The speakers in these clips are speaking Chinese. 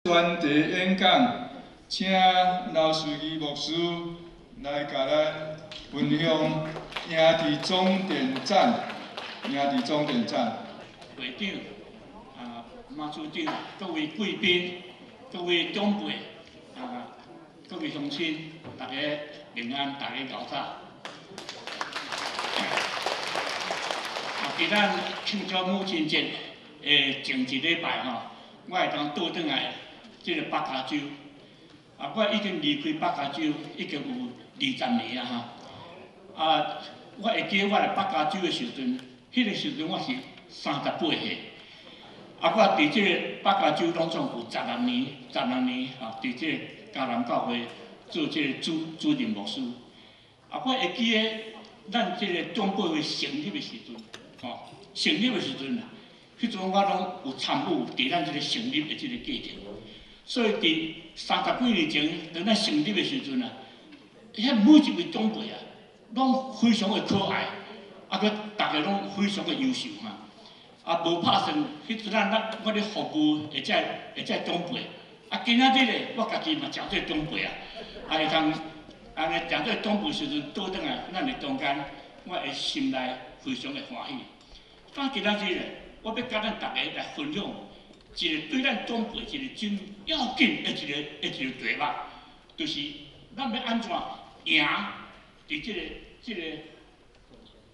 专题演讲，请老司机牧师来甲咱分享营地总电站，会长马处长、各位贵宾、各位长辈各位乡亲，大家平安，大家搞早。伫咱庆祝母亲节的前一礼拜我会当倒转来这个北加州。我已经离开北加州已经有20年啊我会记得我来北加州的时阵，迄个时阵我是38岁。我伫这个北加州拢总有16年伫这个迦南教会做这个主任牧师。我会记得咱这个长辈会成立的时阵，迄阵我拢有参与伫咱这个成立的这个过程。所以伫30几年前，当咱成立的时阵遐每一位长辈拢非常的可爱，佮大家拢非常的优秀无拍算，迄阵我咧服务会长辈。今仔日咧，我家己嘛诚做长辈会通安尼诚做长辈时阵倒转来咱的中间，我的心内非常的欢喜。今仔日咧，我要甲咱大家来分享一个对咱长辈一个真要紧的一个题目，就是咱要安怎赢伫这个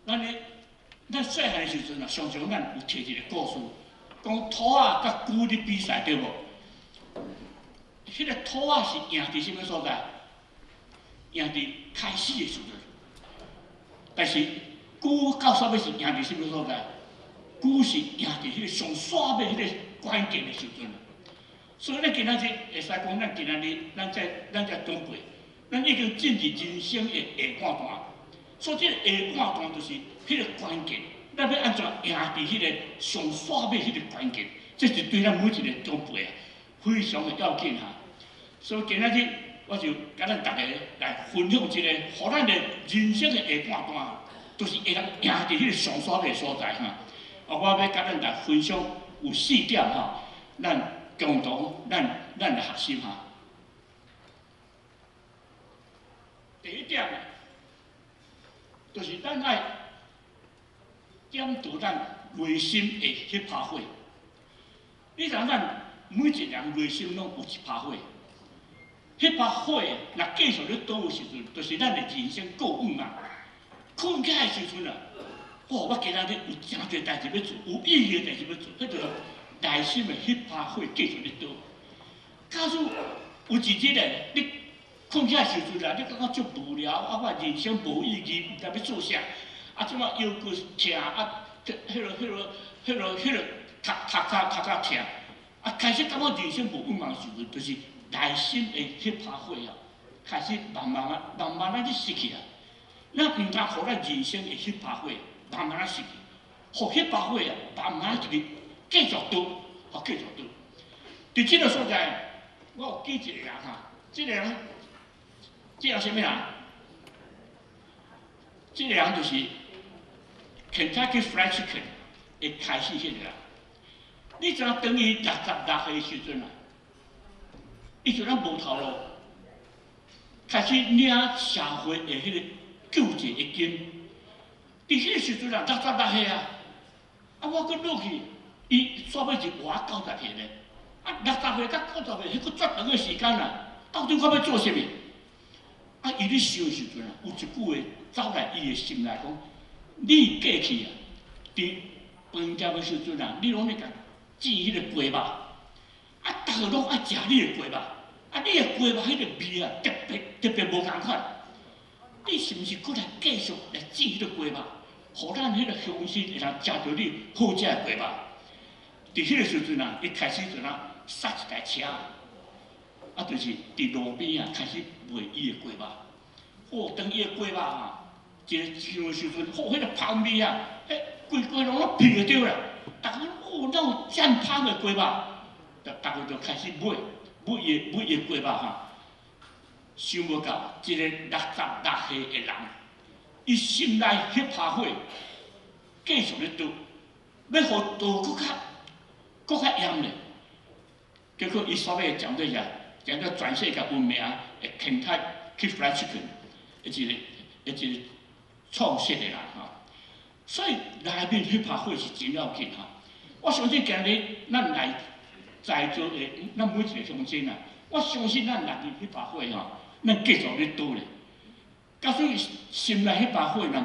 咱细汉的时阵常常咱有摕一个故事，讲兔仔甲龟咧比赛，对无？迄个兔仔是赢伫什么所在？赢伫开始的时阵。但是龟到煞尾是赢伫什么所在？龟是赢伫迄个上煞尾迄个关键的时阵。所以咱今仔日会使讲，咱今仔日咱这长辈，咱已经进入人生的下半段。所以这个下半段就是迄个关键，咱要安怎赢伫迄个上煞尾迄个关键，这是对咱每一个长辈非常的要紧所以今仔日我就甲咱大家来分享一个，互咱的人生的下半段，就是会当赢伫迄个上煞尾的所在我要甲咱来分享有4点咱共同咱来学习第一点就是咱爱检讨咱内心的迄拍火。你知影咱每一人内心拢有一拍火，迄拍火若继续咧倒的时阵，就是咱的人生过稳困起来的时阵我今仔日有诚侪代志要做，有意义的代志要做，迄就是内心的迄拍火继续咧倒。假使有一日你困起来时阵你感觉足无聊我人生无意义，毋知要做啥即摆腰骨痛迄落头痛开始感觉人生无稳的时阵，就是内心的迄拍火开始慢慢咧失去咱毋通互咱人生的迄拍火慢慢失去，互迄拍火慢慢一直继续倒。伫即个所在，我有记一个人即个人什么人？即个人就是 Kentucky Fried Chicken 的开始迄个人。你知影当伊66岁的时阵伊就无头路，开始领社会的迄个救济的金。伫迄个时阵66岁我搁落去，伊煞尾是活90岁咧。60岁到90岁，迄搁足长的时间到底我要做啥物？伊咧想的时阵有一句话走来伊的心内讲：你过去伫饭店的时阵你拢咧甲煮迄个鸡肉，逐个拢爱食你的鸡肉，你的鸡肉迄个味特别无共款。你是毋是搁来继续来煮迄个鸡肉，互咱迄个乡亲会通食到你好食的鸡肉？伫迄个时阵伊开始就杀一台车，就是伫路边开始卖伊的鸡肉。当伊的鸡肉一个上的时阵，迄个香味规拢闻得到啦。逐个哪有遮香的鸡肉？逐个就开始买伊的鸡肉想无到一个66岁的人，伊心内迄拍火继续咧倒，要互倒搁较严咧。结果伊所谓讲对啥，讲到全世界闻名的 Kentucky Fried Chicken， 一个创设的人吼。所以内面迄把火是真要紧吼。我相信今日咱来在座的咱每一个乡亲啊，我相信咱内面迄把火吼，咱继续咧倒咧。假使心内迄把火若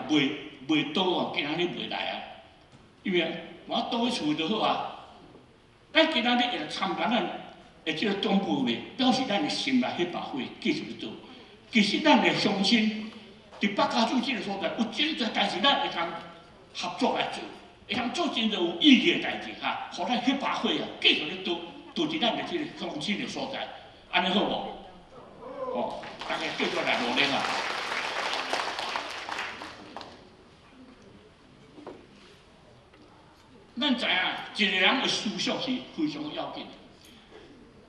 袂倒哦，今仔日袂来啊。因为我倒去厝就好啊。咱今仔日会来参加咱的即个总部的，表示咱的心内迄把火继续咧倒。其实咱的乡亲伫北加州即个所在，有真侪代志咱会通合作来做。会通做真侪有意义的代志哈，互咱迄把火啊，继续咧倒伫咱的即个乡亲的所在，安尼好无？哦，大家继续来努力啊！咱知影，一个人的思想是非常要紧的。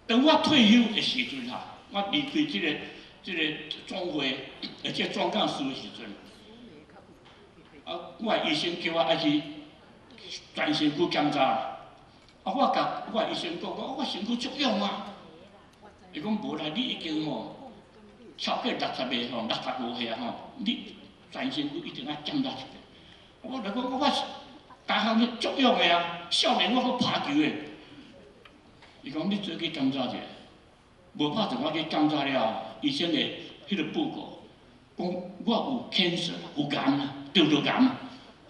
当我退休的时阵哈，我离开即个总会，而且总干事的时阵，我的医生叫我爱去全身躯检查。我甲我的医生讲，我身躯足勇啊。伊讲无啦，你已经吼超过60个吼，65岁啊吼，你全身躯一定要检查一遍。我来讲，我大项咧足勇的啊，少年我去拍球的。伊讲你做去检查者，无拍就我去检查了，医生的迄个报告讲我有 cancer， 有癌啊，得着癌啊。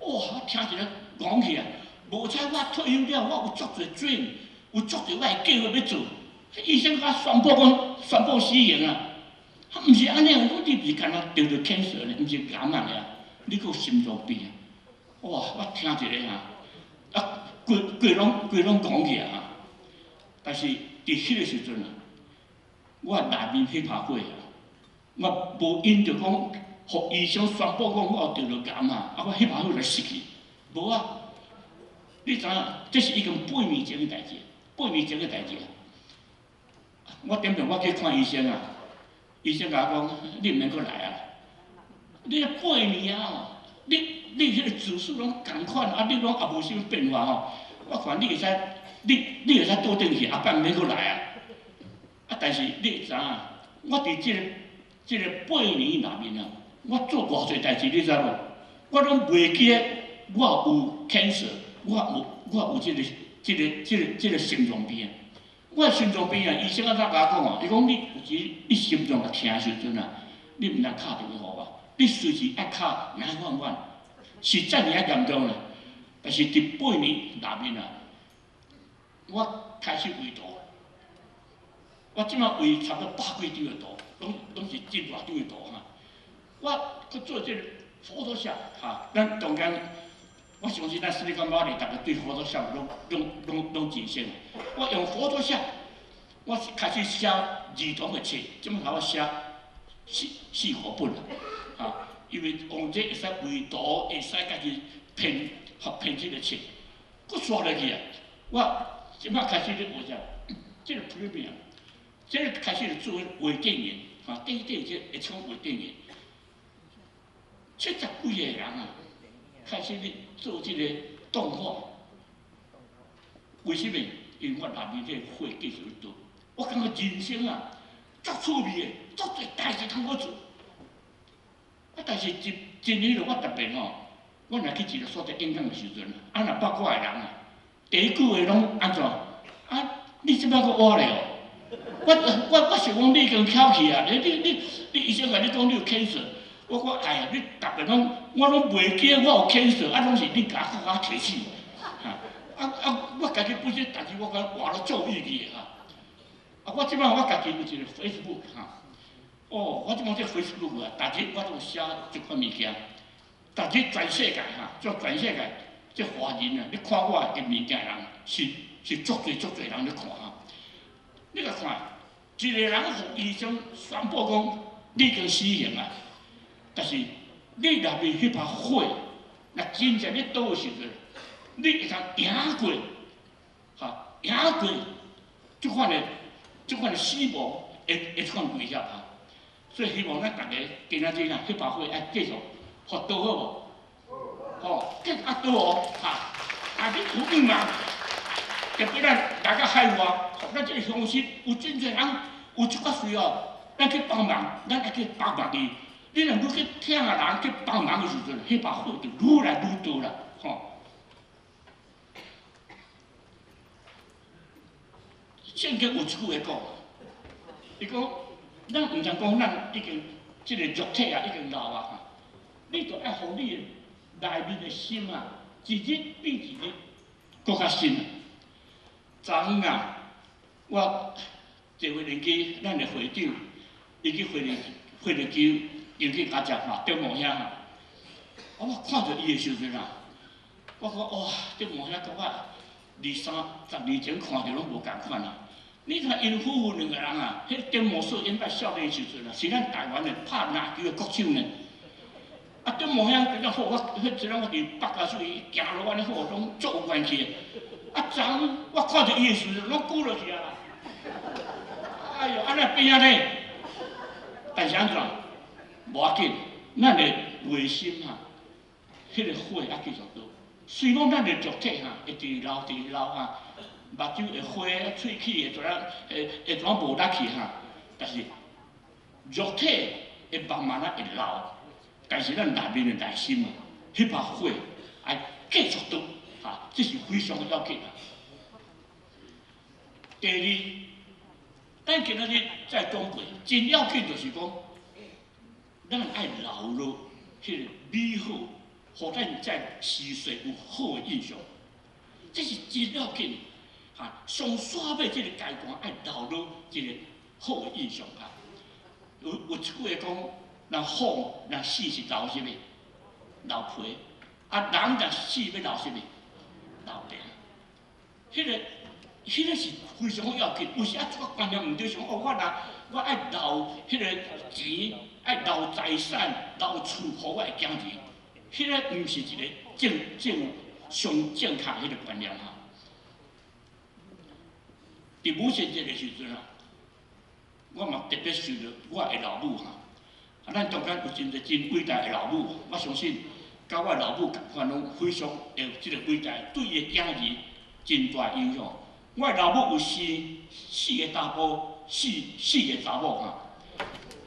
哇，听起来戆去啊！无彩我退休了，我有足侪 dream， 有足侪我的计划要做。医生甲宣布讲宣布死刑啊！毋是安尼，我讲你毋是干那得着 cancer 呢，毋是癌啊，你佫有心脏病啊！哇，我听一个啊，规拢讲起啊！但是伫迄个时阵啊，我内面迄把火啊，我无因着讲，互医生宣布讲我有得着癌啊，我迄把火就失去，无啊！你知影，这是已经8年前的代志，8年前的代志啊！我点名我去看医生啊，医生甲我讲，你毋免阁来啊！你8年啊，你迄个指数拢共款，啊，你拢也无啥物变化吼。我看你会使，你会使倒转去，后摆毋免阁来啊！啊，但是你会知影，我伫即个8年内面啊，我做偌侪代志，你知无？我拢袂记得我有 cancer， 我有即个心脏病。我心脏病啊，医生啊怎甲我讲啊？伊讲你有时你心脏啊疼的时阵啊，你毋通敲电话互我，你随时爱敲911，是遮尔啊严重啊。但是伫8年内面啊，我开始围图，我即马围差不多100几张的图，拢是真大张的图哈。我去做这个Photoshop哈，咱中间。我相信咱Silicon Valley大家对Photoshop拢真熟。我用Photoshop，我开始写儿童的册，即摆甲我写4-5本啦，啊，因为用这会使绘图，会使家己编这个册，佫刷落去啊。我即摆开始咧画啥，这个 Premiere， 这个开始咧做微电影，啊，电影这会创微电影，70几个人啊。开始咧做即个动画，为什么？因为我内面这火继续咧倒，我感觉人生啊，足趣味的，足侪代志通好做。啊，但是真迄落我特别吼，我若去一个所在演讲的时阵，啊，若捌我的人啊，第一句话拢安怎？啊，你即摆阁活咧哦？我想讲你已经翘起啊！你医生甲你讲你有 cancer。我讲哎呀，你逐个拢，我拢袂记我有 cancer， 啊，拢是你甲我提醒，我家己本身代志我讲活了足有意义的我即摆我家己有一个 Facebook 我即摆这 Facebook 啊，逐日我都有写一款物件，逐日全世界全世界这华人啊，你看我的物件人是足侪人咧看你甲看，一个人互医生宣布讲你已经死刑啊。但是你内面迄把火，若真正咧倒的时阵，你会通赢过，赢过即款的死亡，会即款威胁所以希望咱大家今仔日迄把火爱继续互倒好无？继续倒哦，你有愿望，特别咱来到海外，咱这个乡亲有真侪人有即个需要，咱去帮忙，咱来去帮忙伊。你若愈去听啊人去帮忙的时阵，迄把火就愈来愈多啦，吼。圣经有一句话讲，伊讲，咱毋通讲咱已经即个肉体啊已经老啊，你着爱互你内面的心啊，一日比一日搁较新啊。昨昏啊，我坐飞轮机，咱的会长，伊去飞轮机迎去甲食嘛，中午遐哈，我看着伊的时阵啊，我讲哇，中午遐甲我20-30年前看着拢无共款啊。你看因夫妇两个人啊，迄中午所演捌少年时阵啊，是咱台湾的拍篮球的国手呢。啊，中午遐比较好，我迄阵我伫北加水行路安尼好，拢足有关系。啊，昨昏我看着伊的时阵，拢鼓落去啊啦。哎哟，安尼变安尼，但是安怎？无要紧，咱的内心哈，迄个火还继续多。虽讲咱的肉体哈，会直流哈，目睭会花，喙齿会怎无力去哈，但是肉体会慢慢啊会老，但是咱内面的内心啊，迄把火还继续多哈，这是非常要紧啊。第二，咱今仔日在东北，真要紧就是讲。咱爱留落迄个美好，互咱在时岁有好的印象，这是真要紧。哈，上煞尾即个阶段爱留落一个好的印象啊。有一句话讲，人风人死是留什么？留皮。啊，人若死要留什么？留病。迄个是非常要紧。有时啊，这个观念毋对，想哦，我爱留迄个钱。爱留财产、留厝，互我的囝儿，迄个毋是一个上正确迄个观念哈。伫母亲节的时阵啊，我嘛特别想着我的老母哈。啊，咱中间有真侪真伟大的老母，我相信甲我老母共款拢非常有即个伟大，对伊的囝儿真大影响。我的老母有四个查甫，四个查某哈。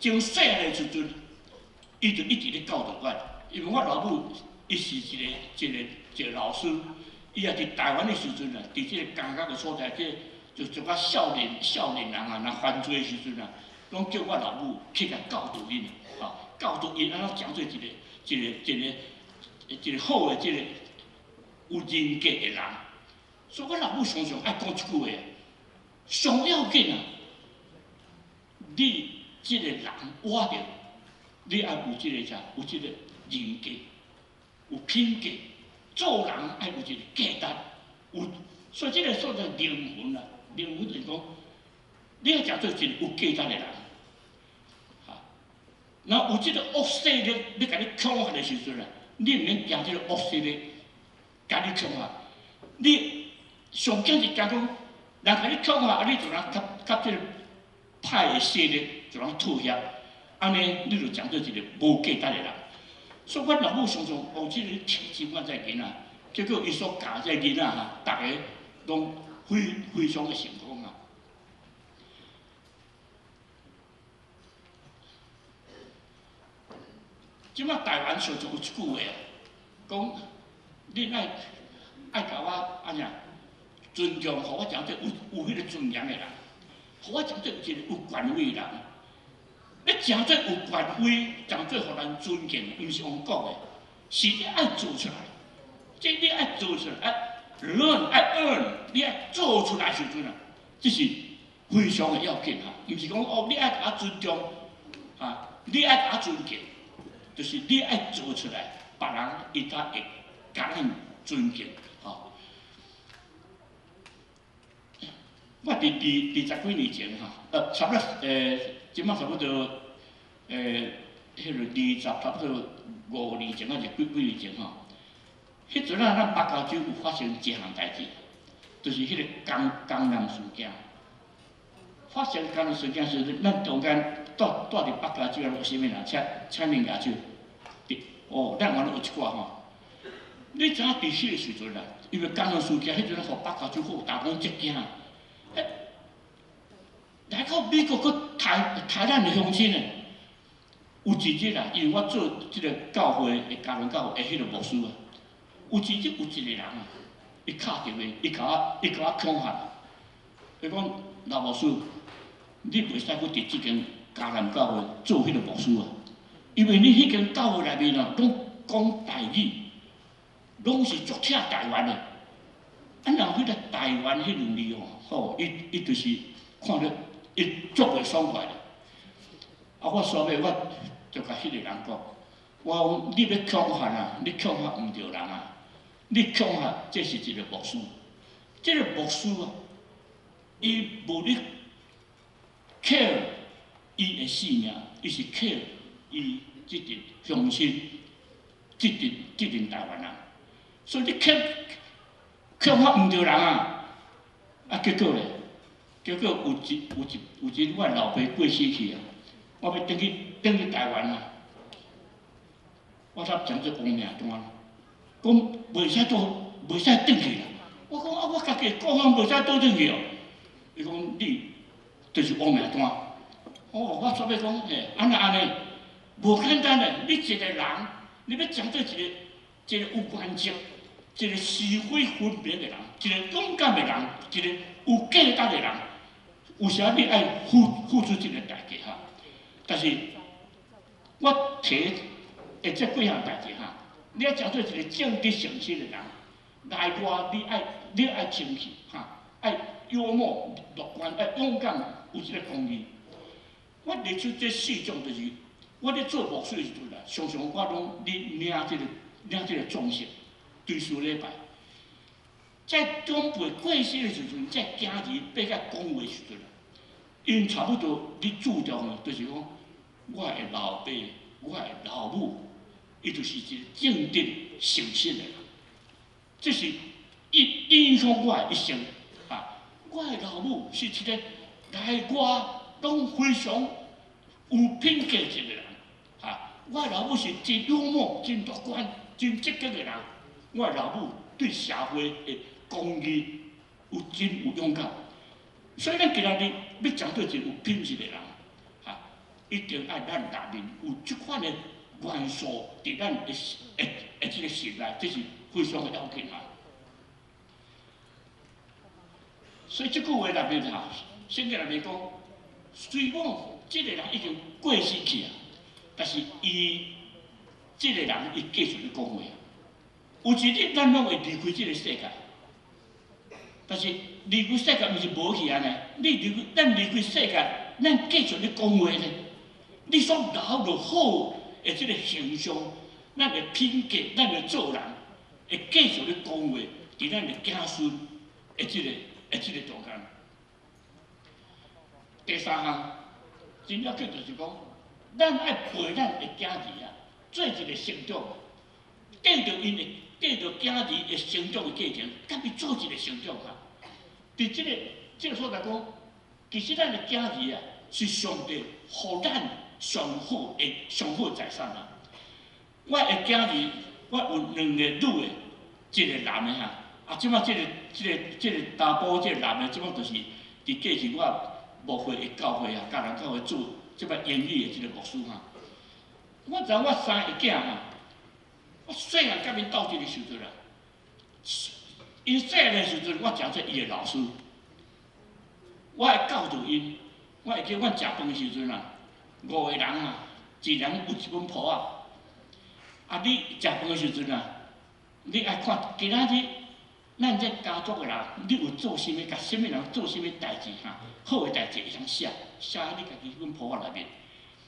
从细汉的时阵，伊就一直咧教导我，因为我老母伊是一个老师，伊也伫台湾的时阵啊，伫即个感觉的所在，就甲少年人啊，若犯罪的时阵啊，拢叫我老母去甲教导因，啊，教导因安怎讲做一个好的即个有人格的人。所以我老母常常爱讲一句话，上要紧啊，你。即个人活着，你爱有即个啥？有即个人格，有品格，做人爱有一个价值，所以即个所谓灵魂啊，灵魂就是讲，你要食做一个有价值的人，哈。然后有即个恶势力要甲你恐吓的时阵啊，你毋免惊即个恶势力甲你恐吓，你上紧是惊讲，人甲你恐吓，你就通甲即个歹的势力。就通妥协，安尼你就讲做一个无价值的人。所以阮老母常常有即个提醒阮这囡仔，结果伊所教这囡仔哈，大家拢非常的成功啊。即摆台湾常常有一句话啊，讲你爱甲我安怎尊重，互我讲做有迄个尊严的人，互我讲做一个有权威的人。你真做有权威，真做互人尊敬，毋是用讲的，是你爱做出来。即你爱做出来，爱 earn， 你爱做出来时阵啊，这是非常的要紧哈。毋是讲哦，你爱甲我尊重，啊，你爱甲我尊敬，就是你爱做出来，别人伊才会甲咱尊敬，吼。我伫20几年前哈，差不多即摆差不多迄个差不多5年前啊，是几年前吼。迄阵啊，咱北加州有发生一项代志，就是迄个江南事件。发生江南事件时，咱中间住伫北加州有啥物人？请恁亚洲，哦，咱原来有一寡吼，你知影伫迄个时阵啊，因为江南事件迄阵互北教就好，大家接惊。来到美国去抬咱的乡亲呢，有一日啊，因为我做即个教会的家庭教会的迄个牧师啊，有一日有一个人啊，伊敲电话，伊甲我恐吓，伊讲老牧师，你袂使去伫即间家庭教会做迄个牧师啊，因为你迄间教会内面啊，拢讲台语，拢是足听台湾的。啊，然后迄个台湾迄两字哦，吼，伊就是看着伊足袂爽快的。啊，我所以我就甲迄个人讲，我讲你要恐吓啊，你恐吓毋着人啊，你恐吓这是一个牧师，这个牧师啊，伊无咧 care 伊的性命，伊是 care 伊即阵乡亲，即阵台湾人，所以你恐吓毋着人啊，啊结果咧，有一日我老爸过世去啊，我要转去台湾啊，我才讲做亡命单，讲袂使转去啦。我讲啊，我家己故乡袂使倒转去哦。伊讲你就是亡命单。哦，我准备讲，嘿，安尼，无简单嘞。你一个人，你要讲做一个有原则、一个是非分别的人，一个勇敢的人，一个有价值的人，有时你爱付出这个代价哈。但是我提这几项代志哈，你要讲做一个正直诚实的人，内外你爱清气哈，爱幽默乐观，爱勇敢，有一个公义。我列出这4种，就是我咧做牧师的时阵啊，常常我拢领这个重视，对事礼拜。在长辈过世的时阵，在家己要甲讲话的时阵啊，因差不多你注重的，就是讲我的老爸、我的老母，伊就是一个正直诚实的人，这是影响我的一生啊。我的老母是一个内外拢非常有品格一个人啊。我的老母是真幽默、真乐观、真积极的人。我的老母对社会的公益真有勇敢。所以咱今仔日要讲做一个有品质的人啊，一定爱咱内面有这款的元素伫咱的这个心内，这是非常的要紧啊。所以这句话内面哈，圣经内面讲，虽然这个人已经过世去啊，但是这个人伊继续咧讲话。有一日咱拢会离开这个世界，但是离开世界毋是无去安尼，咱离开世界，咱继续咧讲话咧。你所留落好的这个形象，咱的品格，咱的做人，会继续咧讲话，伫咱的子孙的这个中间。第3项，真要紧就是讲，咱爱陪咱的家己啊，做一个成长，跟着因的。跟着家己的成长的过程，甲伊做一个成长啊！伫这个所在讲，其实咱的家己啊，是上帝互咱上好的财产啊！我的家己，我有2个女的，一个男的哈。啊，即摆这个查甫这个男的，即摆就是伫过去我牧会的教会啊，家人教会做即摆英语的这个牧师哈。我知我3个囝哈。我细汉甲因斗阵的时阵啊，因细汉的时阵，我诚做伊的老师，我会教导因。我会记阮食饭的时阵啊，5个人啊，一人有1本谱啊。啊，你食饭的时阵啊，你爱看今仔日咱这家族的人，你有做啥物，甲啥物人做啥物代志哈，好的代志会通写喺你家己迄本谱内面。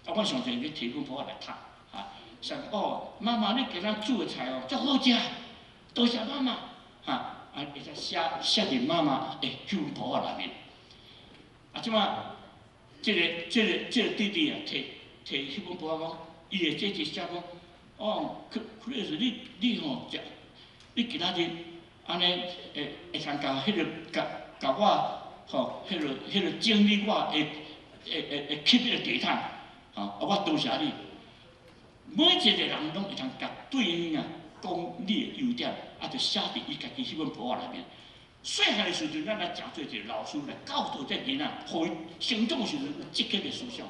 啊，我上侪去摕本谱来读啊。想哦，妈妈，你给咱煮的菜哦，足好食，多谢妈妈，啊，会使写伫妈妈的迄本谱内面。啊，即摆这个弟弟啊，摕迄本谱讲，伊的姐姐写讲，哦，Chris， 你吼食，你今仔日安尼会通甲迄个甲我吼，迄个整理我会吸迄个地毯，啊，我多谢你。每一个人拢会通甲对因啊讲你的优点，就写伫伊家己迄本簿仔内面。细汉的时阵，咱来诚做一个老师来教导这囡仔，互伊成长的时阵有积极的思想。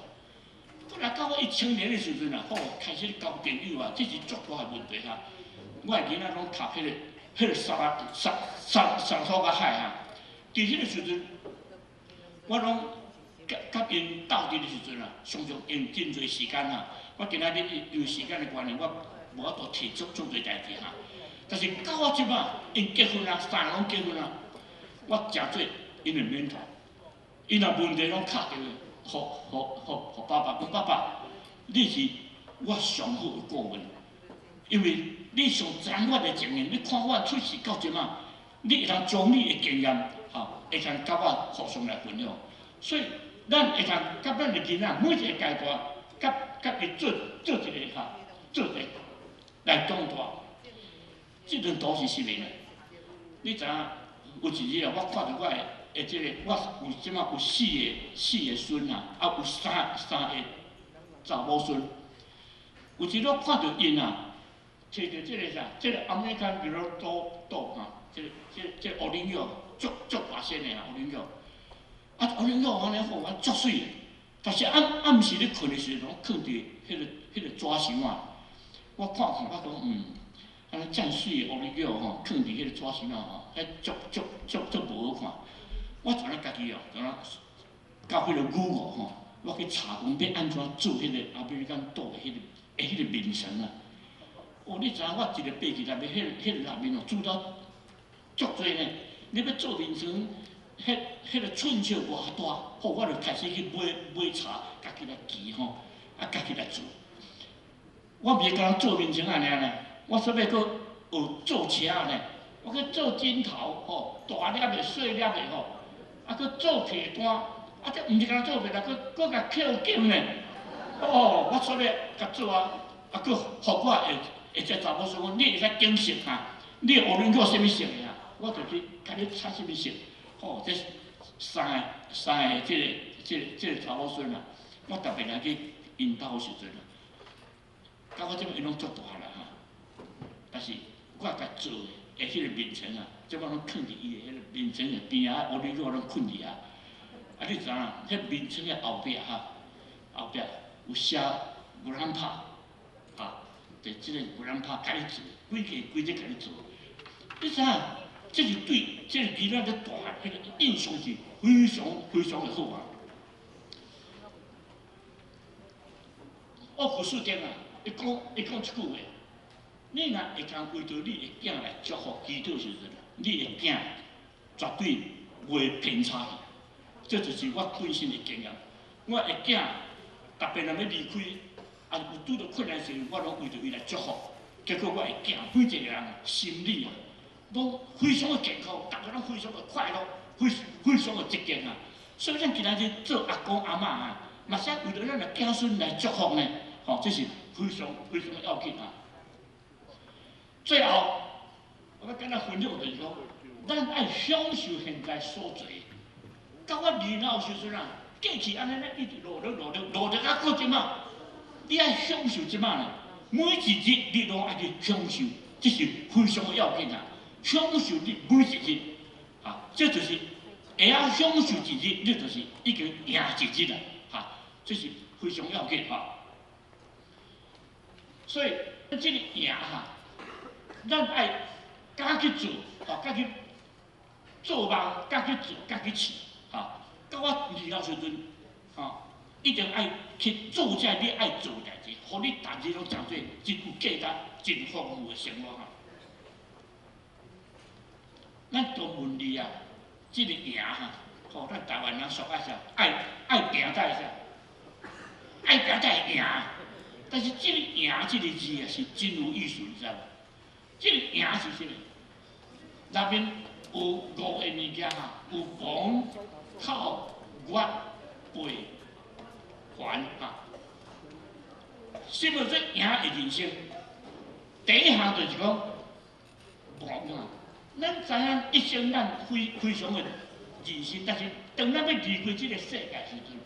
后来到伊青年的时阵开始交朋友这是足大的问题我的囡仔拢读迄个三所甲海伫迄个时阵，我拢甲因斗阵的时阵常常用真侪时间我今仔日因为时间的关系，我无法度提足侪代志但是到我即摆，因结婚三个拢结婚我诚做因的mentor，因若问题拢敲电话，互爸爸讲爸爸，你是我上好的顾问，因为你上掌握的经验，你看我出世到即摆，你会通将你的经验会通甲我互相来分享，所以咱会通甲咱的囡仔每一个阶段，甲伊做一个做一个来长大。这阵图是实名的，你知影？有一日我看到我的即个，我有即马有四个孙有三个查某孙。有一日我看到因找着即个啥，即个American Girl Doll 即个乌灵药，足大声的乌灵药。乌灵药安尼互我足水的，但是暗时咧困的时阵，囥伫迄个纸箱我看，我讲安尼遮水的乌灵药囥伫迄个纸箱迄足无好看。我就咧家己到迄个Google我去查讲要安怎做迄个American Doll的迄个面层你知影我一个爬起来，迄个内面煮到足多呢。你要做面层，迄个寸尺偌大，我就开始去买茶，家己来记家己来做。我袂讲做面层安尼呢，我煞要搁学做车呢，我去做金头大粒的、细粒的搁做铁单，这毋是讲做袂啦，搁甲扣金呢。我煞要甲做搁互我下只查某说讲，你会使拣色你乌龙角什么色的我就去甲你插什么色。这三个即个查某孙我特别来去引导的时阵到我即摆伊拢足大啦但是我甲做的迄个面层即摆拢囥伫伊的迄个面层的边乌龙角拢困伫你知影迄面层的后壁有写牛腩拍就即个牛腩拍甲你做，规只甲你做，你知影？这是对这个囡仔咧大汉迄个印象是非常的好我故事顶伊讲一句话，你若会通为着你的囝来祝福祈祷时阵，你的囝绝对袂偏差去。这就是我本身的经验。我的囝特别若要离开，有拄到困难时，我拢为着伊来祝福。结果我的囝每一个人心理拢非常的健康，大家拢非常的快乐，非常的积极所以咱今仔日做阿公阿嬷嘛是为着咱的子孙来祝福呢。这是非常要紧最后，我要跟咱分享就是讲，咱爱享受现在所做。到我年老时阵过去安尼咱一直努力到即摆，你爱享受即摆呢，每一日你拢爱去享受，这是非常的要紧享受你每一日这就是会晓享受一日，你就是已经赢一日这是非常要紧所以这个赢咱爱敢去做敢去做梦，敢去做，敢去试到我年老时阵一定爱去做这你爱做的代志，互你逐日拢诚做真有价值、真丰富的生活咱都问你这个赢咱台湾人俗爱啥？爱拼才会啥？爱拼才会赢。但是这个赢这个字是真有意思，你知无？这个赢是啥？内面有5个物件有房、口、月、背、还什么做赢的人生？第一项就是讲房咱知影一生咱非常的人生，但是当咱要离开这个世界时阵，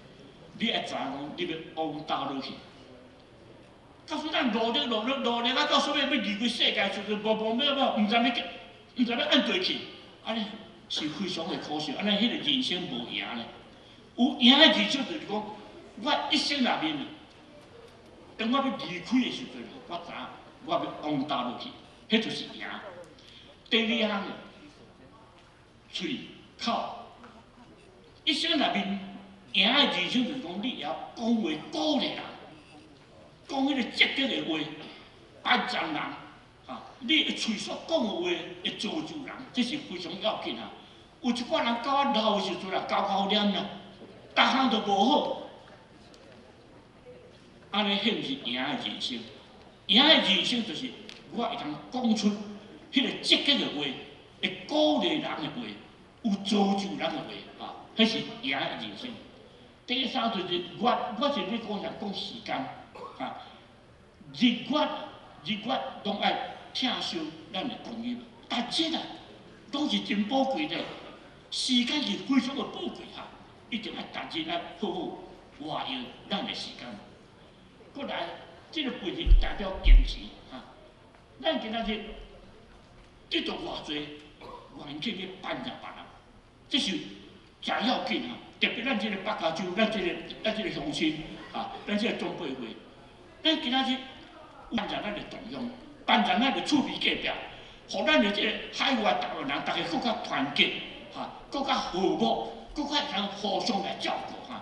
你会知影讲你要往倒落去。告诉咱努力啊，到所尾要离开世界，就是无毋知要按对去，安尼是非常的可惜。安尼迄个人生无赢咧，有赢的人生就是讲，我一生内面，当我要离开的时阵，我知影我要往倒落去，迄就是赢。第二项，嘴口，一生内面赢的人生就是讲，你也讲话鼓励人。讲迄个积极的话，帮助人，你的嘴所讲的话会造就人，这是非常要紧啊。有一寡人到啊老的时阵啊，高念啦，逐项都无好，安尼迄毋是赢的人生。赢的人生就是我会通讲出迄个积极的话，会鼓励人的话，有造就人的话，迄是赢的人生。第三就是我是咧讲时间。日月拢爱疼惜咱的朋友，但这啊，拢是真宝贵的。时间是非常的宝贵一定要逐日来好好活用咱的时间。过来，这个辈是代表坚持咱今仔日得到偌济环境去帮助别人，这是真要紧特别咱这个北加州，咱这个乡亲咱这个中辈会，咱今仔日。帮助咱的同乡，帮助咱的厝边隔壁，互咱的这个海外台湾人，大家更加团结，更加和睦，更加通互相来照顾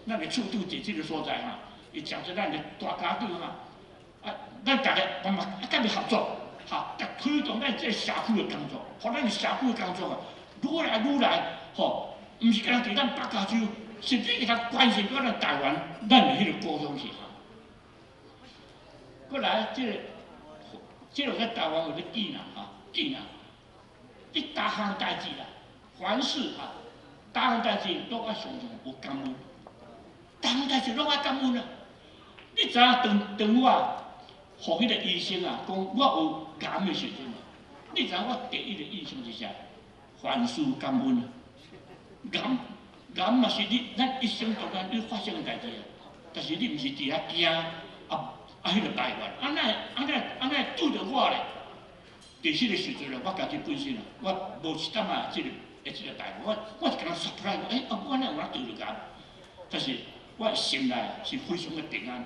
咱的厝拄伫这个所在伊讲说咱的大家长咱大家慢慢甲伊合作，甲推动咱这个社区的工作，互咱的社区的工作愈来愈来，毋是干伫咱北加州，甚至会通关心到咱台湾，咱的迄个故乡去过来，这个在台湾有咧记呐记呐，你逐项代志啦，凡事逐项代志拢爱常常有感恩，逐项代志拢爱感恩你知影当我互迄个医生讲我有癌的时阵你知影我第一个印象是啥？凡事感恩癌嘛是咱一生当中你发生的代志但是你毋是伫遐惊迄个台湾，安尼拄着我咧，伫迄个时阵我家己本身我无一点即个台湾，我是敢surprise，我哪有拄着癌？但是我的心内是非常的平安，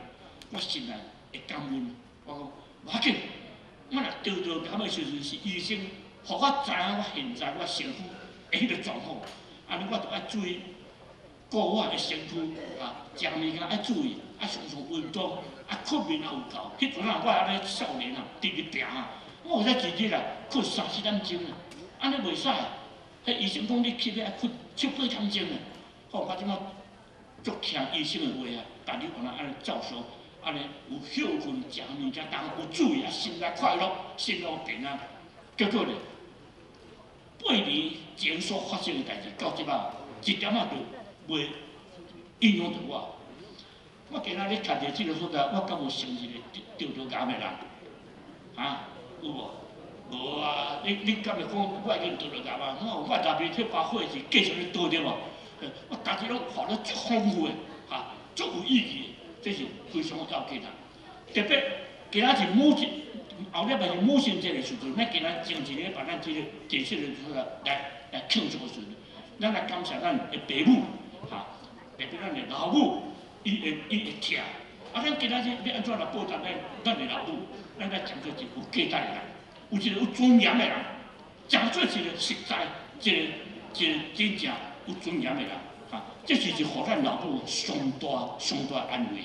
我心内会感恩。我讲无要紧，我若拄着癌的时阵是医生，互我知影我现在我身躯的迄个状况，安尼我就爱注意顾我的身躯食物件爱注意，常常运动。困眠也有够，迄阵我安尼少年直直病我有才一日困3、4点钟安尼袂使迄医生讲你起来困7、8点钟我即马足听医生的话但你安尼照收，安尼有休困，食物件当有注意心内快乐，心内平安。结果呢，8年前所发生的代志，到即马一点都袂影响到我。我今仔日看着这个所在，我敢有成一个得着癌的人？有无？无你敢会讲我已经得着癌我内面这把火是继续咧倒着无？我家己拢活得足丰富的，足有意义的，这是非常要紧特别今仔是母亲，后日嘛是母亲节的时阵，咱今仔前一日把咱这个电视的所在来庆祝的时阵，咱来感谢咱的爸母，特别咱的老母。伊会疼，咱今仔日要安怎来报答咱的老母？咱来讲做一有价值的人，有一个有尊严的人，讲做一个实在、一个真正有尊严的人，这是一互咱老母上大安慰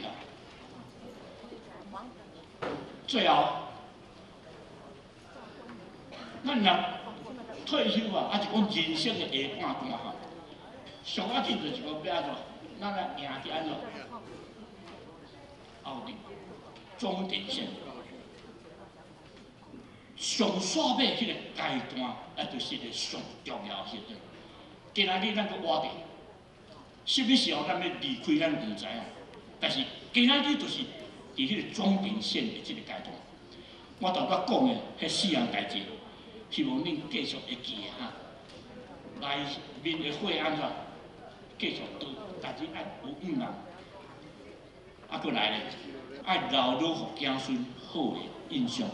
最后，咱若退休是讲人生的下半段上要紧就是讲要安怎？咱来赢伫安怎？后面终点线，上煞尾迄个阶段，就是个上重要时阵。今仔日咱个活着，什么时候咱要离开咱毋知影，但是今仔日就是伫迄个终点线的这个阶段。我头拄讲的迄4样代志，希望恁继续会记内面的火安怎继续倒，但是爱有过来咧，爱留落互子孙好的印象，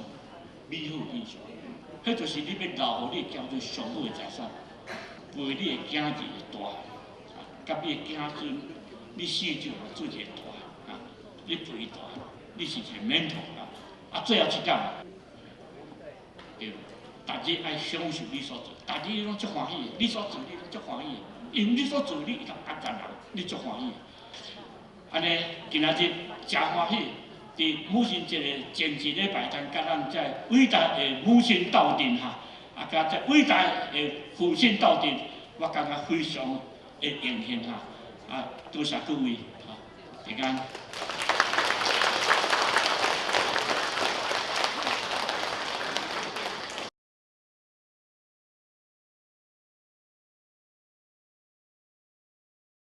美好的印象。迄就是你要留互你的子孙上好的财产，陪你的囝儿大汉，甲你的子孙，你死之后做一个大汉啊，你陪伊大汉，你是一个mentor啊。最后一点，对，逐日爱享受你所做，逐日拢足欢喜的，你所做你拢足欢喜的，因为你所做你会当感染人，你足欢喜的。安尼，今仔日真欢喜，伫母亲节的前一礼拜，咱甲咱这伟大的母亲斗阵哈，甲这伟大的父亲斗阵，我感觉非常的荣幸哈，多谢各位哈，平安。